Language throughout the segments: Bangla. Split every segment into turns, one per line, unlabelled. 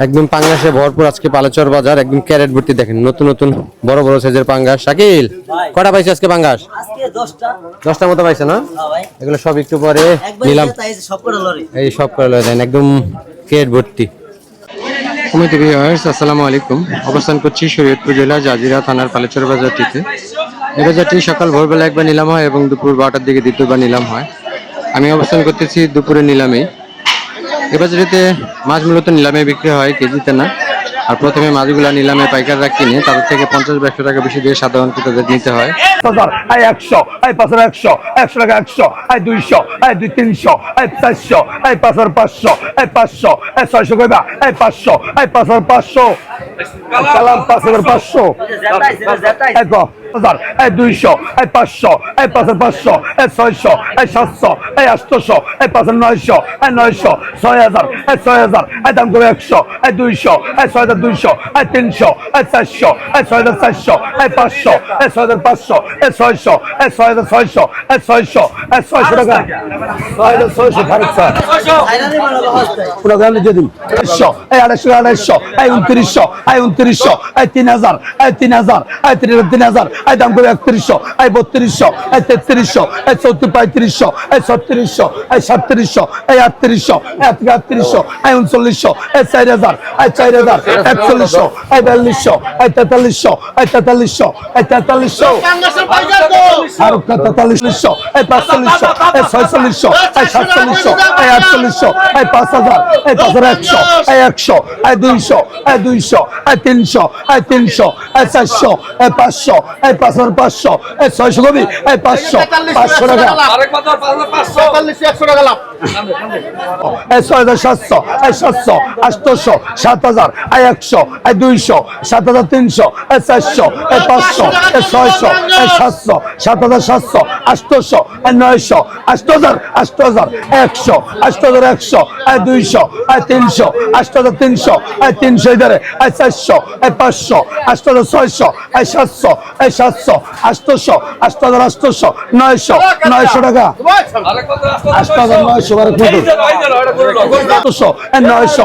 একদম পাঙ্গাসে ভরপুর আজকে পালাচর বাজার, একদম ক্যারেট ভর্তি। দেখেন নতুন নতুন বড় বড় সাইজের পাঙ্গাস। শাকিল কটা পাইছে আজকে পাঙ্গাস?
আজকে 10টা
10টা মতো পাইছে না?
হ্যাঁ ভাই,
এগুলো সব একটু পরে নিলাম।
তাই সব করে লরি
এই সব করে লয়ে দেন, একদম ক্যারেট ভর্তি। কমিটি ভিউয়ার্স, আসসালামু আলাইকুম। অবস্থান করছি শরীয়তপুর জেলা জাজিরা থানার পালাচর বাজারটিতে। এই বাজারটি সকাল ভোরবেলা একবার নিলাম হয় এবং দুপুর 12টার দিকে দ্বিতীয়বার নিলাম হয়। আমি অবস্থান করতেছি দুপুরে নিলামেই। এ বাজারেতে মাছ মূলত নিলামে বিক্রি হয়, কেজিতে না। আর প্রথমে মাছগুলা নিলামে পাইকাররা কিনে তাদের থেকে 50-100 টাকা বেশি দিয়ে সাধারণ ক্রেতাদের নিতে হয়।
100, 100, 100 টাকা 100, 200, 300, 400, 500, 500, 600 কইবা 500, 500, সালাম 500, 200, 500, 500, 600, 700, 800, 900, 900, 6000, 6000, দাম করে 100, 200, 6200, 300, 400, 6400, 500, 6500, 600, 6600, 600, 600 টাকা 600 ফারুক স্যার পুরো গান দিয়ে দিন 100, 250, 250, 2900, 3000, 3000, 3000, দাম করে 3100, 3200, 3300, 34, 3500, 3600, 3700, 3800, 3900, 4000, 4000, 4100, 4200, 4300, 4300, 4300 আর 4300, 4500, 4600, 4700, 4800, 5000, 5100, 100, 200, 200, 300, 300, 400, 500, 500, 600 কবি 500, 500 টাকা আরেক কথা 500, 100 টাকা লাভ 6700, 700, 800, 7000, 100, 200, 7300, 400, 500, 600, 700, 7700, 800, 900, 8000, 8000, 100, 8100, 200, 300, 8300, 300 ইধারে 400, 500, 8600, 700, 700, 800, 8800, 900, 900 টাকা 8900 বারে কত 900, 900,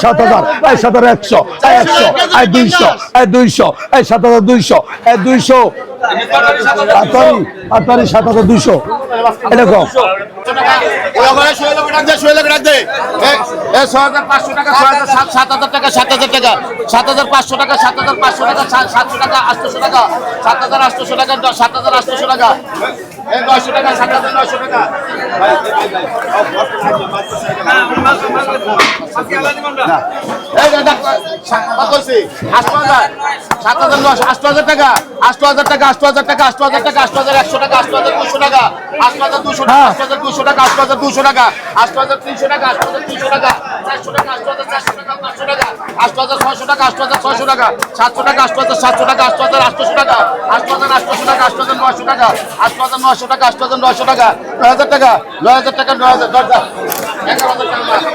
7000, 7100, 100, 200, 200, 7200, 200 আতারি 7200 এটা কম
6500 টাকা 7000 টাকা 7000 টাকা 7500 টাকা 7500 টাকা 700 টাকা 800 টাকা 7800 টাকা 7800 টাকা 900 টাকা 7900 টাকা 8000 টাকা 8000 টাকা 8000 টাকা 8000 টাকা 8100 টাকা 8200 টাকা 8200 টাকা 8200 টাকা 8200 টাকা 8300 টাকা 8300 টাকা 400 টাকা 8400 টাকা 500 টাকা 8600 টাকা 8600 টাকা 700 টাকা 8700 টাকা 8800 টাকা 8800 টাকা 8900 টাকা 8900 টাকা 8900 টাকা 9000 টাকা 9000 টাকা 9000 10000 11000 টাকা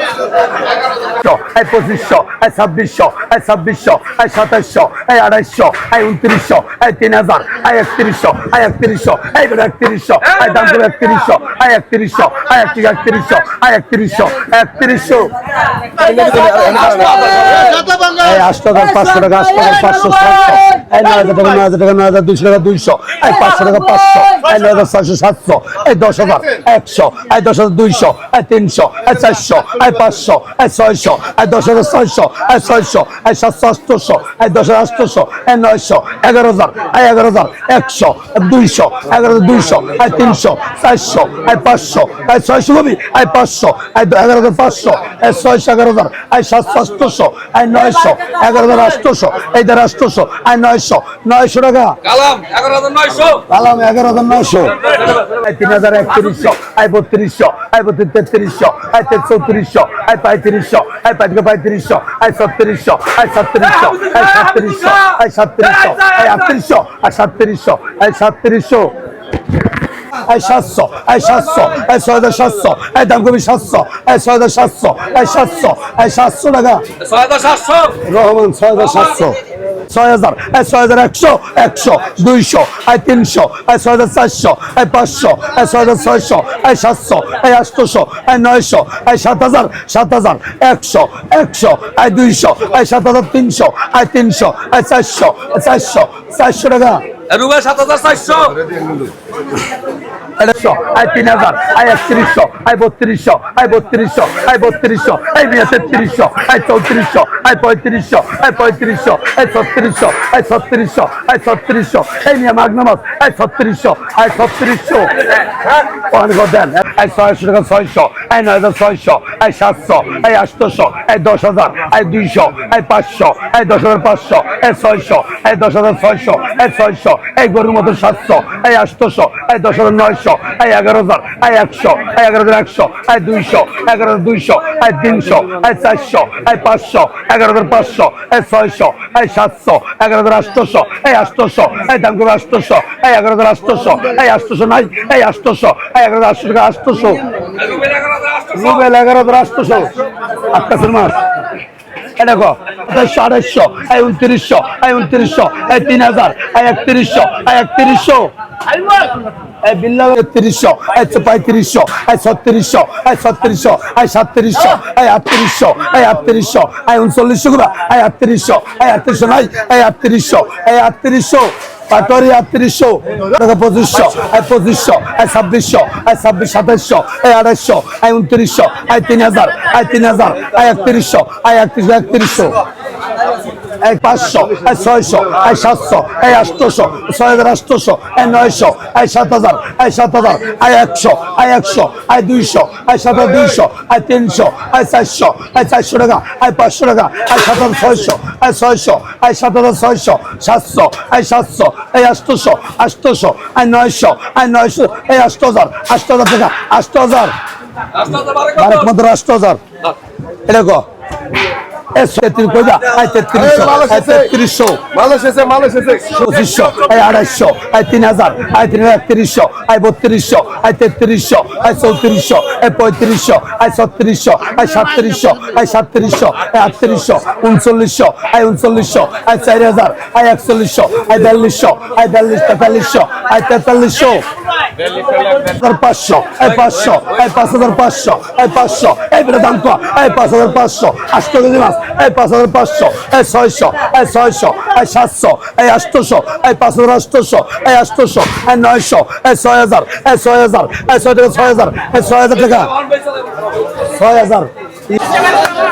2500, 2600, 2700, 2700, 2800, 2900, 3000, 3100, 3100, 3100, দাম করে 3100, 3100, 3100, 3100, 3100 8500 টাকা 8500, 9000 টাকা 9000 টাকা 9200 টাকা 200, 500 টাকা 500, 9600, 700, 10000, 100, 10200, 300, 400, 500, 600, 10600, 600, 700, 800, 900, 11000, 11000, 100, 200, 11200, 300, 400, 500, 600 কবি 500, 11500, 600, 11000, 700, 900, 11800, এই 800, 900, 900 টাকা
কালাম 11900
কালাম 11900, 3031, 3200, 3300, 3400, 3500, 3500, 3700, 3700, 3700, 3700, 3700, 700, 6700, দাম কবি 700, 6700, 700, 700 টাকা
6700
রহমান 6700, 6000 এই 6100 100 200 এই 300 এই 6400 এই 500 এই 6600 এই 700 এই 800 এই 900 এই 7000 100 100 এই 200 এই 7300 এই 300 এই 400 টাকা
রুবেল 7400
100 এই 3000 এই 3100 এই 3200 এই 3200 এই 3200 এই 3300 এই 3400 এই 3500 এই 3500 এই 3600 এই 3600 এই 3600 এই নিয়ে মাগনামাস এই 3600 এই 3600 অনেক দেন এই 600 টাকা 600 এই 9600 এই 700 এই 800 এই 10000 এই 200 এই 500 এই 10500 এই 600 এই 10600 এই 600 এই গরুর মতো 700 এই 800 এই 10900 এই 11000 এই 100 এই 11100 এই 200 11200 এই 300 এই 400 এই 500 11500 এই 600 এই 700 11800 এই 800 এই দাম করে 800 এই 11800 এই 800 নাই এই 800 এই 11800 টাকা 800 রুবেল 11800 আকাশের মাছ এটা কো 250 এই 2900 এই 2900 এই 3000 এই 3100 এই 3100 এই বিল্লাহ 3300 এই 3500 এই 3600 এই 3600 এই 3700 এই 3800 এই 3800 এই 3900 গুলা এই 3800 এই 3800 নাই এই 3800 এই 3800 পাটরি 3800 টাকা 2500 এই 2500 এই 2600 এই 2700 এই 2800 এই 2900 এই 3000 এই 3000 এই 3100 এই 3100 এই 500 এই 600 এই 700 এই 800 6800 এই 900 এই 7000 এই 7000 এই 100 এই 100 এই 200 এই 7200 এই 300 এই 400 এই 400 টাকা এই 500 টাকা এই 7600 এই 600 এই 7600 700 এই 700 এই 800 800 এই 900 এই 900 এই 8000 টাকা 8000 বারেক মধ্যে 8000 এটা কো এই 3300 এই 3300
মাল এসেছে
2500 এই 250 এই 3000 এই 3300 এই 3200 এই 3300 এই 3400 এই 3500 এই 3600 এই 3700 এই 3700 এই 3800 3900 এই 3900 এই 4000 এই 4100 এই 4200 এই 4300 এই 4300 500 এই 500 এই 5500 এই 500 এই বেটা দাম কো এই 5500 800 কেজি মাছ এই 5500 এই 600 এই 600 এই 700 এই 800 এই 5800 এই 800 এই 900 এই 6000 এই 6000 এই 6000 এই 6000 টাকা 6000